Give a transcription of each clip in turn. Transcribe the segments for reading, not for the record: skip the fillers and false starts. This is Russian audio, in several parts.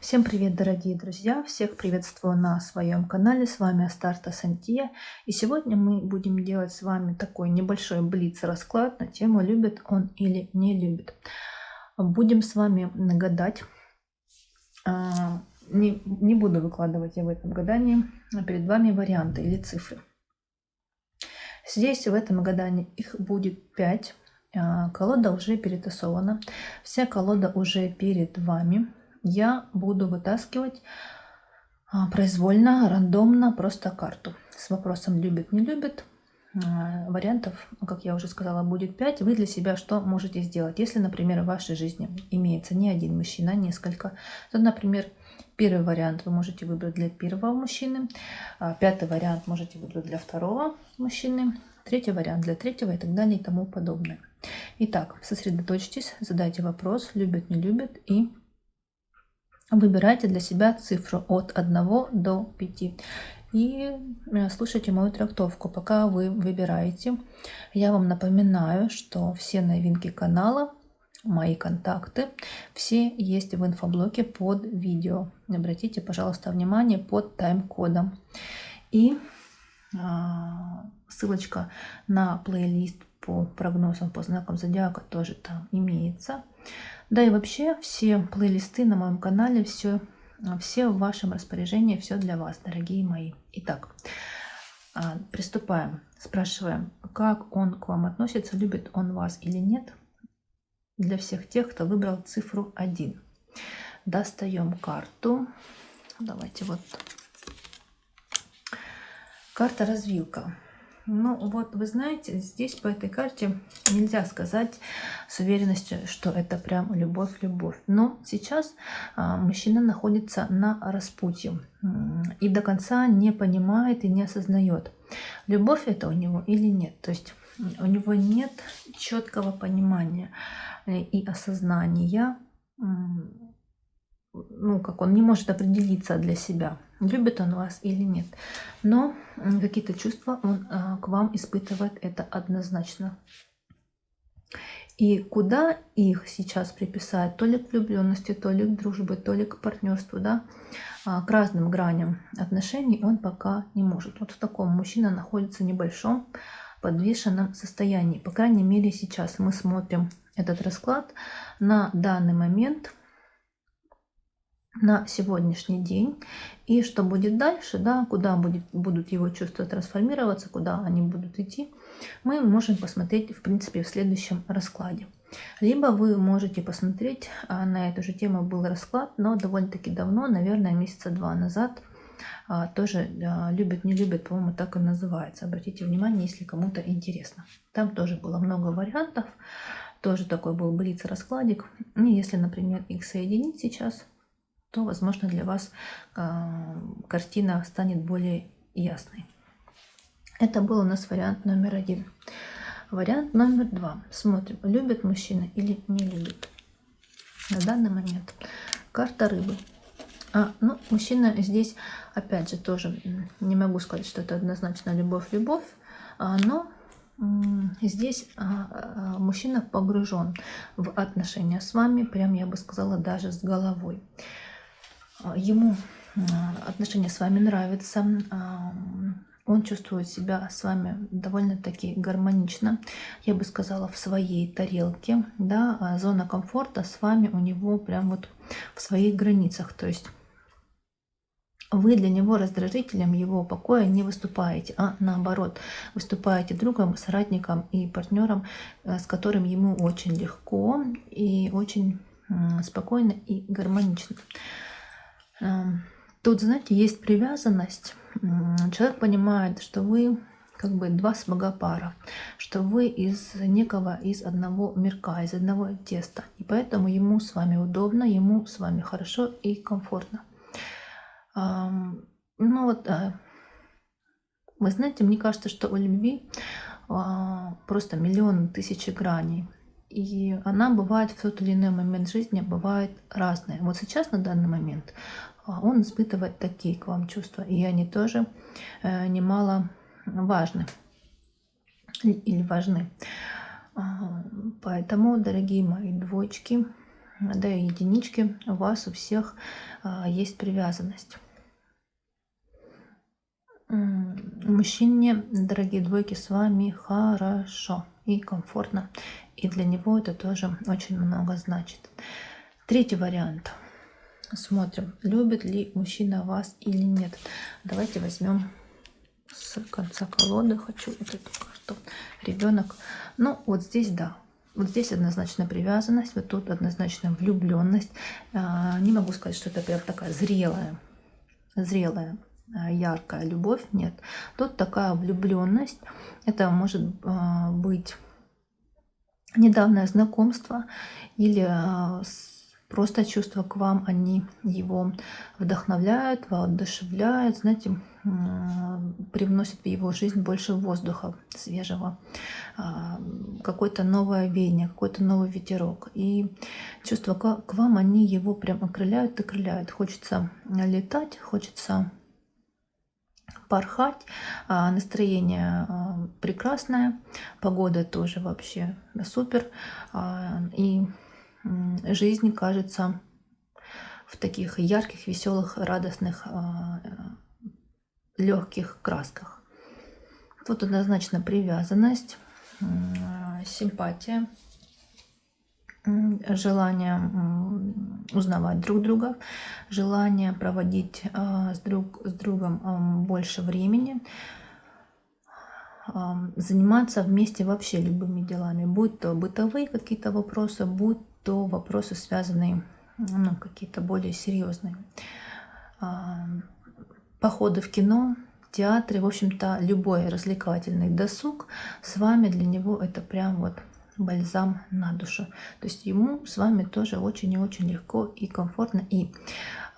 Всем привет, дорогие друзья! Всех приветствую на своем канале. С вами Астарта Сантия. И сегодня мы будем делать с вами такой небольшой блиц-расклад на тему «Любит он или не любит». Будем с вами гадать. Не буду выкладывать я в этом гадании перед вами варианты или цифры. Здесь в этом гадании их будет 5. Колода уже перетасована. Вся колода уже перед вами. Я буду вытаскивать произвольно, рандомно, просто карту с вопросом «любит, не любит». Вариантов, как я уже сказала, будет 5. Вы для себя что можете сделать? Если, например, в вашей жизни имеется не один мужчина, а несколько, то, например, первый вариант вы можете выбрать для первого мужчины, пятый вариант можете выбрать для второго мужчины, третий вариант для третьего и так далее и тому подобное. Итак, сосредоточьтесь, задайте вопрос «любит, не любит» и выбирайте для себя цифру от 1 до 5. И слушайте мою трактовку. Пока вы выбираете, я вам напоминаю, что все новинки канала, мои контакты, все есть в инфоблоке под видео. Обратите, пожалуйста, внимание под тайм-кодом. И ссылочка на плейлист по прогнозам по знакам зодиака тоже там имеется. Да и вообще все плейлисты на моем канале, все в вашем распоряжении, все для вас, дорогие мои. Итак, приступаем. Спрашиваем, как он к вам относится, любит он вас или нет. Для всех тех, кто выбрал цифру 1. Достаем карту. Давайте вот. Карта развилка. Ну вот вы знаете, здесь по этой карте нельзя сказать с уверенностью, что это прям любовь-любовь. Но сейчас мужчина находится на распутье и до конца не понимает и не осознает, любовь это у него или нет. То есть у него нет четкого понимания и осознания, как он не может определиться для себя, любит он вас или нет. Но какие-то чувства он к вам испытывает, это однозначно. И куда их сейчас приписать, то ли к влюбленности, то ли к дружбе, то ли к партнерству, да, к разным граням отношений он пока не может. Вот в таком мужчина находится в небольшом подвешенном состоянии. По крайней мере сейчас мы смотрим этот расклад на данный момент, на сегодняшний день, и что будет дальше, да, куда будут его чувства трансформироваться, куда они будут идти, мы можем посмотреть, в принципе, в следующем раскладе. Либо вы можете посмотреть, на эту же тему был расклад, но довольно-таки давно, наверное, месяца 2 назад, тоже «Любит, не любит», по-моему, так и называется. Обратите внимание, если кому-то интересно. Там тоже было много вариантов, тоже такой был блиц-раскладик. И если, например, их соединить сейчас, то, возможно, для вас картина станет более ясной. Это был у нас вариант номер 1. Вариант номер 2. Смотрим, любит мужчина или не любит. На данный момент карта рыбы. Мужчина здесь, опять же, тоже не могу сказать, что это однозначно любовь-любовь, но здесь мужчина погружен в отношения с вами, прям я бы сказала, даже с головой. Ему отношения с вами нравятся, он чувствует себя с вами довольно-таки гармонично, я бы сказала, в своей тарелке, да, зона комфорта с вами у него прям вот в своих границах, то есть вы для него раздражителем его покоя не выступаете, а наоборот, выступаете другом, соратником и партнером, с которым ему очень легко и очень спокойно и гармонично. Тут, знаете, есть привязанность. Человек понимает, что вы как бы два свагопара, что вы из одного мирка, из одного теста. И поэтому ему с вами удобно, ему с вами хорошо и комфортно. Вы знаете, мне кажется, что у любви просто миллион, тысячи граней. И она бывает в тот или иной момент жизни, бывает разная. Вот сейчас, на данный момент, он испытывает такие к вам чувства, и они тоже немало важны или важны. Поэтому, дорогие мои двоечки, да и единички, у вас у всех есть привязанность. Мужчине, дорогие двойки, с вами хорошо и комфортно. И для него это тоже очень много значит. Третий вариант. Смотрим, любит ли мужчина вас или нет. Давайте возьмем с конца колоды. Хочу вот эту карту. Ребенок. Ну, вот здесь да. Вот здесь однозначно привязанность, вот тут однозначно влюбленность. Не могу сказать, что это прям такая зрелая, яркая любовь. Нет. Тут такая влюбленность. Это может быть недавнее знакомство или просто чувства к вам, они его вдохновляют, воодушевляют, знаете, привносят в его жизнь больше воздуха свежего, какое-то новое веяние, какой-то новый ветерок. И чувства к вам, они его прям окрыляют и крыляют. Хочется летать, хочется порхать, настроение прекрасное, погода тоже вообще супер, и жизнь кажется в таких ярких, веселых, радостных, легких красках. Тут однозначно привязанность, симпатия, желание узнавать друг друга, желание проводить с другом больше времени, заниматься вместе вообще любыми делами, будь то бытовые какие-то вопросы, будь то вопросы, связанные, ну, какие-то более серьезные. Походы в кино, театры, в общем-то, любой развлекательный досуг с вами, для него это прям вот бальзам на душу. То есть ему с вами тоже очень и очень легко и комфортно. И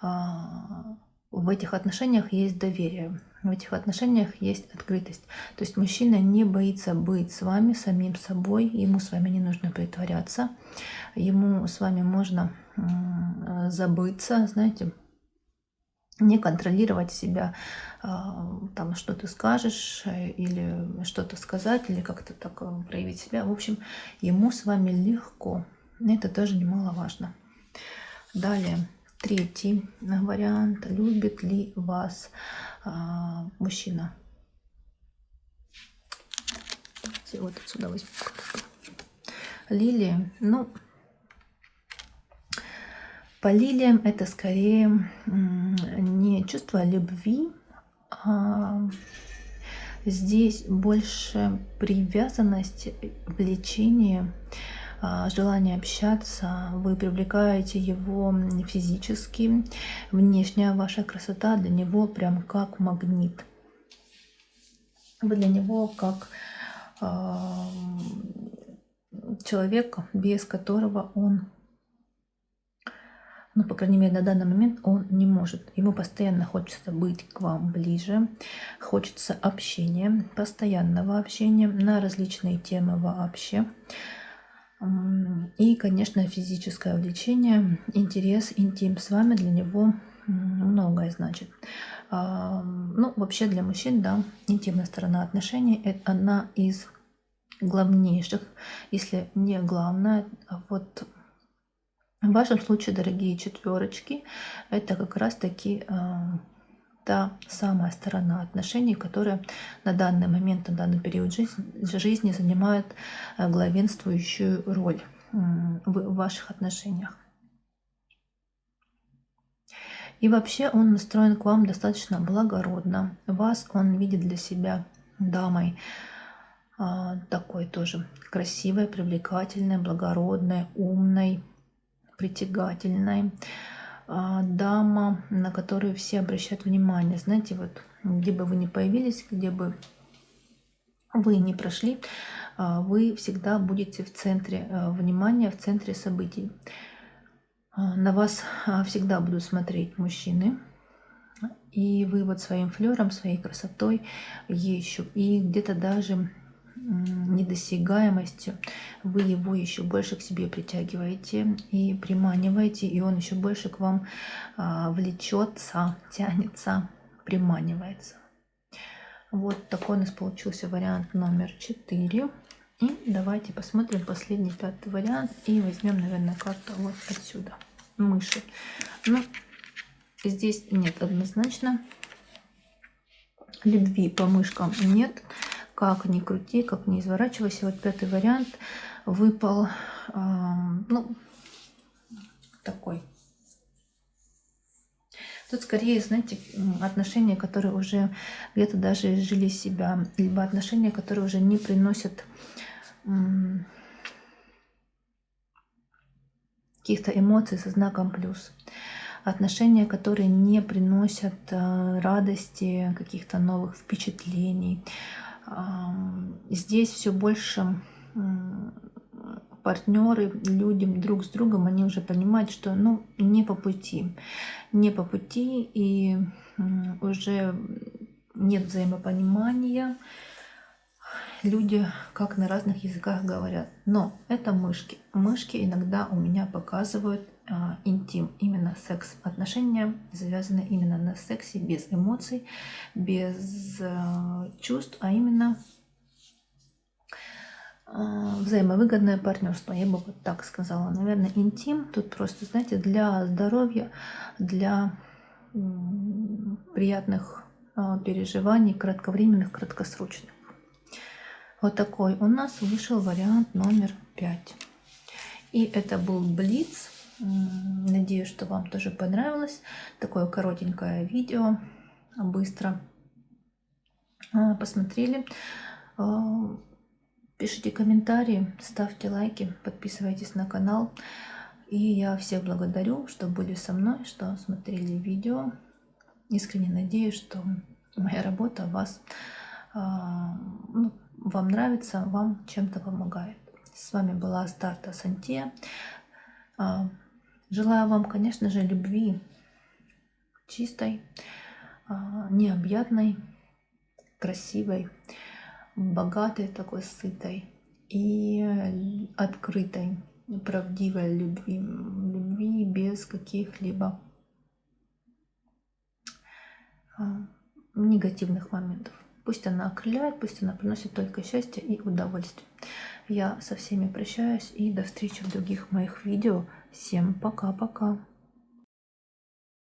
в этих отношениях есть доверие, в этих отношениях есть открытость. То есть мужчина не боится быть с вами, самим собой, ему с вами не нужно притворяться, ему с вами можно забыться, знаете, не контролировать себя, там, что ты скажешь, или что-то сказать, или как-то так проявить себя. В общем, ему с вами легко. Это тоже немаловажно. Далее, третий вариант. Любит ли вас мужчина? Давайте вот отсюда возьмем карту. Лилии. Ну, по лилиям это скорее не чувство любви, а здесь больше привязанность, влечение, желание общаться. Вы привлекаете его физически, внешняя ваша красота для него прям как магнит. Вы для него как человек, без которого он, ну, по крайней мере, на данный момент он не может. Ему постоянно хочется быть к вам ближе, хочется общения, постоянного общения на различные темы вообще. И, конечно, физическое влечение, интерес, интим с вами для него многое значит. Ну, вообще для мужчин, да, интимная сторона отношений – это одна из главнейших, если не главная. Вот в вашем случае, дорогие четверочки, это как раз-таки та самая сторона отношений, которая на данный момент, на данный период жизни занимает главенствующую роль в ваших отношениях. И вообще он настроен к вам достаточно благородно. Вас он видит для себя дамой такой тоже красивой, привлекательной, благородной, умной, притягательной. Дама, на которую все обращают внимание. Знаете, вот где бы вы ни появились, где бы вы ни прошли, вы всегда будете в центре внимания, в центре событий. На вас всегда будут смотреть мужчины, и вы вот своим флером, своей красотой еще, и где-то даже недосягаемостью вы его еще больше к себе притягиваете и приманиваете, и он еще больше к вам влечется, тянется, приманивается. Вот такой у нас получился вариант номер 4. И давайте посмотрим последний 5-й вариант. И возьмем, наверное, карту вот отсюда. Мыши. Ну, здесь нет однозначно. Любви по мышкам нет. Как ни крути, как ни изворачивайся. Вот 5-й вариант выпал, ну, такой. Тут скорее, знаете, отношения, которые уже где-то даже изжили себя, либо отношения, которые уже не приносят каких-то эмоций со знаком плюс. Отношения, которые не приносят радости, каких-то новых впечатлений. Здесь все больше партнеры, люди друг с другом, они уже понимают, что ну, не по пути. Не по пути, и уже нет взаимопонимания. Люди как на разных языках говорят. Но это мышки. Мышки иногда у меня показывают интим, именно секс. Отношения завязаны именно на сексе, без эмоций, без чувств, а именно взаимовыгодное партнерство. Я бы вот так сказала. Наверное, интим тут просто, знаете, для здоровья, для приятных переживаний, кратковременных, краткосрочных. Вот такой у нас вышел вариант номер 5. И это был Блиц. Надеюсь, что вам тоже понравилось. Такое коротенькое видео. Быстро посмотрели. Пишите комментарии, ставьте лайки, подписывайтесь на канал. И я всех благодарю, что были со мной, что смотрели видео. Искренне надеюсь, что моя работа вам нравится, вам чем-то помогает. С вами была Астарта Сантия. Желаю вам, конечно же, любви чистой, необъятной, красивой, богатой, такой сытой и открытой, правдивой любви без каких-либо негативных моментов. Пусть она окрыляет, пусть она приносит только счастье и удовольствие. Я со всеми прощаюсь и до встречи в других моих видео. Всем пока-пока.